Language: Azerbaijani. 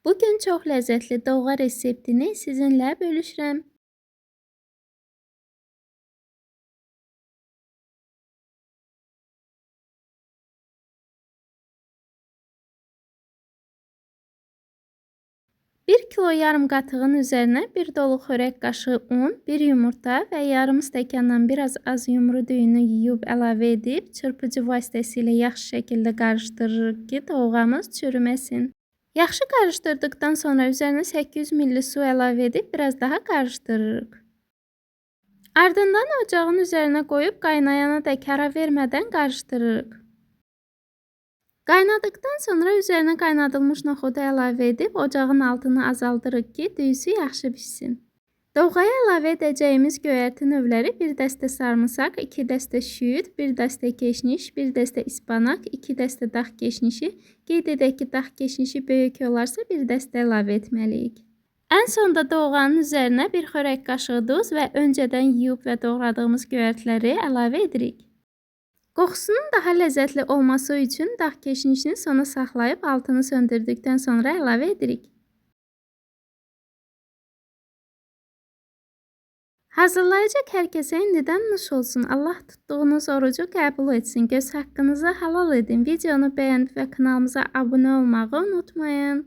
Bugün çox ləzzətli dolğa reseptini sizinlə bölüşürəm. Bir kilo yarım qatığın üzərinə bir dolu xörək qaşığı un, bir yumurta və yarım stəkandan biraz az yumru düyünü yuyub əlavə edib çırpıcı vasitəsilə yaxşı şəkildə qarışdırırıq ki, dolğamız çürüməsin. Yaxşı qarışdırdıqdan sonra üzərinə 800 ml su əlavə edib biraz daha qarışdırırıq. Ardından ocağın üzərinə qoyub qaynayana dək ara vermədən qarışdırırıq. Qaynadıqdan sonra üzərinə qaynadılmış noxudu əlavə edib ocağın altını azaldırıq ki, düyüsü yaxşı pişsin. Dolğaya əlavə edəcəyimiz göyərti növləri 1 dəstə sarımsaq, 2 dəstə şüd, 1 dəstə keşniş, 1 dəstə ispanaq, 2 dəstə dağ keşnişi. Qeyd edək ki, dağ keşnişi böyük olarsa 1 dəstə əlavə etməliyik. Ən sonda dolğanın üzərinə bir xörək qaşığı duz və öncədən yuyub və doğradığımız göyərtiləri əlavə edirik. Qoxusunun daha ləzzətli olması üçün dağ keşnişini sona saxlayıb altını söndürdükdən sonra əlavə edirik. Hazırlayacaq hər kəsə indidən nuş olsun. Allah tutduğunuz orucu qəbul etsin. Göz haqqınızı halal edin. Videonu bəyənib və kanalımıza abunə olmağı unutmayın.